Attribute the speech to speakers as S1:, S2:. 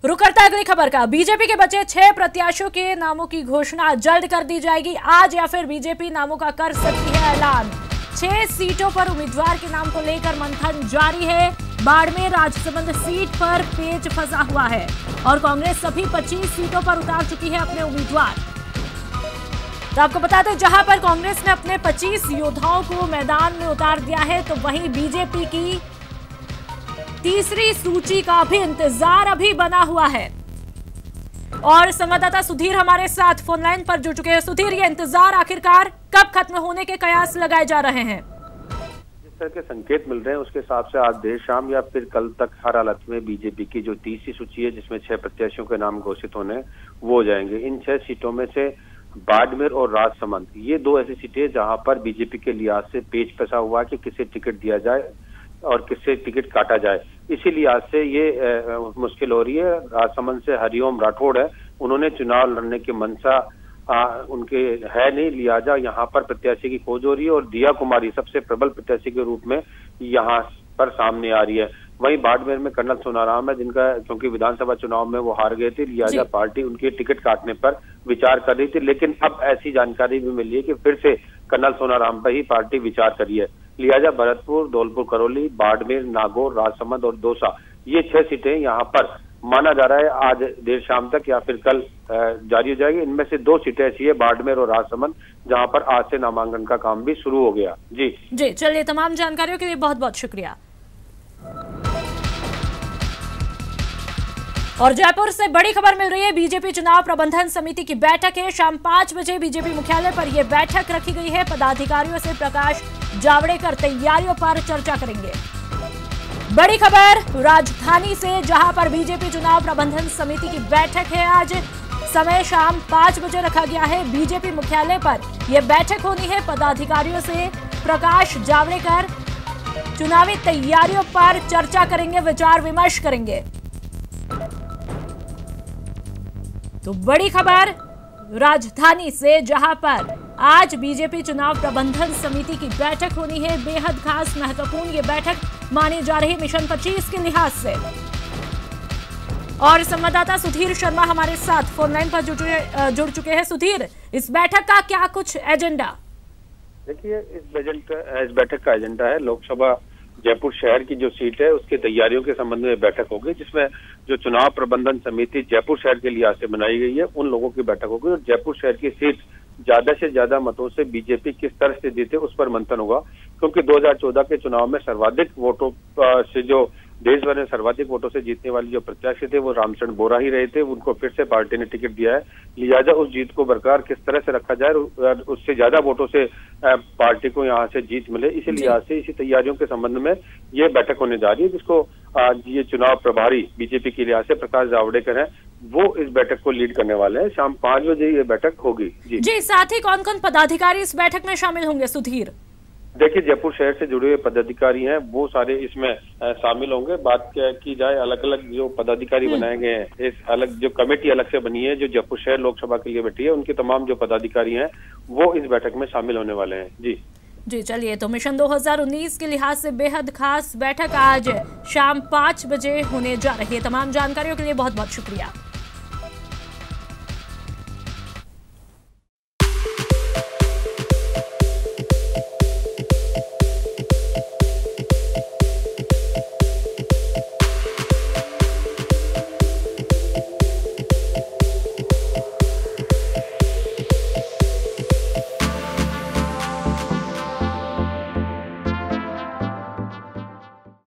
S1: रुक करता है अगली खबर का। बीजेपी के बचे 6 प्रत्याशियों के नामों की घोषणा जल्द कर दी जाएगी। आज या फिर बीजेपी नामों का कर सकती है ऐलान। 6 सीटों पर उम्मीदवार के नाम को लेकर मंथन जारी है। बाड़मेर राजसमंद सीट पर पेच फंसा हुआ है और कांग्रेस सभी 25 सीटों पर उतार चुकी है अपने उम्मीदवार। तो आपको बता दें, जहां पर कांग्रेस ने अपने 25 योद्धाओं को मैदान में उतार दिया है, तो वहीं बीजेपी की तीसरी सूची का भी इंतजार अभी बना हुआ है। और संवाददाता सुधीर हमारे साथ फोन लाइन पर जुड़ चुके हैं। सुधीर, ये इंतजार आखिरकार कब खत्म होने के कयास लगाए जा रहे हैं?
S2: जिस तरह के संकेत मिल रहे हैं उसके हिसाब से आज देर शाम या फिर कल तक हर हालत में बीजेपी की जो तीसरी सूची है, जिसमें 6 प्रत्याशियों के नाम घोषित होने, वो हो जाएंगे। इन 6 सीटों में से बाड़मेर और राजसमंद, ये 2 ऐसी सीटें जहां पर बीजेपी के लिहाज से पेच फंसा हुआ है कि किसे टिकट दिया जाए और किससे टिकट काटा जाए। इसी लिहाज से ये मुश्किल हो रही है। राजसमंद से हरिओम राठौड़ है, उन्होंने चुनाव लड़ने की मंशा उनके है नहीं, लिहाजा यहाँ पर प्रत्याशी की खोज हो रही है और दिया कुमारी सबसे प्रबल प्रत्याशी के रूप में यहाँ पर सामने आ रही है। वहीं बाड़मेर में कर्नल सोनाराम है, जिनका क्योंकि विधानसभा चुनाव में वो हार गए थे, लिहाजा पार्टी उनके टिकट काटने पर विचार कर रही थी। लेकिन अब ऐसी जानकारी भी मिली है कि फिर से कर्नल सोनाराम पर ही पार्टी विचार करी है। लिहाजा भरतपुर, धौलपुर करौली, बाड़मेर, नागौर, राजसमंद और दौसा, ये 6 सीटें यहाँ पर माना जा रहा है आज देर शाम तक या फिर कल जारी हो जाएगी। इनमें से 2 सीटें ऐसी है, बाड़मेर और राजसमंद, जहां पर आज से नामांकन का काम भी शुरू हो गया। जी
S1: चलिए, तमाम जानकारियों के लिए बहुत बहुत शुक्रिया। और जयपुर से बड़ी खबर मिल रही है। बीजेपी चुनाव प्रबंधन समिति की बैठक है। शाम 5 बजे बीजेपी मुख्यालय पर यह बैठक रखी गई है। पदाधिकारियों से प्रकाश जावड़ेकर तैयारियों पर चर्चा करेंगे। बड़ी खबर राजधानी से, जहां पर बीजेपी चुनाव प्रबंधन समिति की बैठक है। आज समय शाम 5 बजे रखा गया है। बीजेपी मुख्यालय पर यह बैठक होनी है। पदाधिकारियों से प्रकाश जावड़ेकर चुनावी तैयारियों पर चर्चा करेंगे, विचार विमर्श करेंगे। तो बड़ी खबर राजधानी से, जहां पर आज बीजेपी चुनाव प्रबंधन समिति की बैठक होनी है। बेहद खास महत्वपूर्ण ये बैठक मानी जा रही मिशन 25 के लिहाज से। और संवाददाता सुधीर शर्मा हमारे साथ फोन लाइन पर जुड़ चुके हैं। सुधीर, इस बैठक का क्या कुछ एजेंडा?
S2: देखिए, इस बैठक का एजेंडा है लोकसभा जयपुर शहर की जो सीट है उसकी तैयारियों के संबंध में बैठक होगी, जिसमें जो चुनाव प्रबंधन समिति जयपुर शहर के लिहाज से बनाई गई है उन लोगों की बैठक होगी और जयपुर शहर की सीट ज्यादा से ज्यादा मतों से बीजेपी किस तरह से जीते उस पर मंथन होगा। क्योंकि 2014 के चुनाव में सर्वाधिक वोटों से जो देश भर में सर्वाधिक वोटों से जीतने वाले जो प्रत्याशी थे वो रामचंद्र बोरा ही रहे थे। उनको फिर से पार्टी ने टिकट दिया है। लिहाजा उस जीत को बरकरार किस तरह से रखा जाए, उससे ज्यादा वोटों से पार्टी को यहाँ से जीत मिले, इसी लिहाज से इसी तैयारियों के संबंध में ये बैठक होने जा रही है, जिसको आज ये चुनाव प्रभारी बीजेपी के लिहाज से प्रकाश जावड़ेकर है, वो इस बैठक को लीड करने वाले हैं। शाम 5 बजे ये बैठक होगी।
S1: जी, साथ ही कौन कौन पदाधिकारी इस बैठक में शामिल होंगे सुधीर?
S2: देखिए, जयपुर शहर से जुड़े हुए पदाधिकारी हैं, वो सारे इसमें शामिल होंगे। बात की जाए, अलग अलग जो पदाधिकारी बनाए गए हैं, इस अलग जो कमेटी अलग से बनी है जो जयपुर शहर लोकसभा के लिए बैठी है, उनके तमाम जो पदाधिकारी हैं वो इस बैठक में शामिल होने वाले हैं।
S1: जी चलिए, तो मिशन 2019 के लिहाज से बेहद खास बैठक आज शाम 5 बजे होने जा रही है। तमाम जानकारियों के लिए बहुत बहुत शुक्रिया।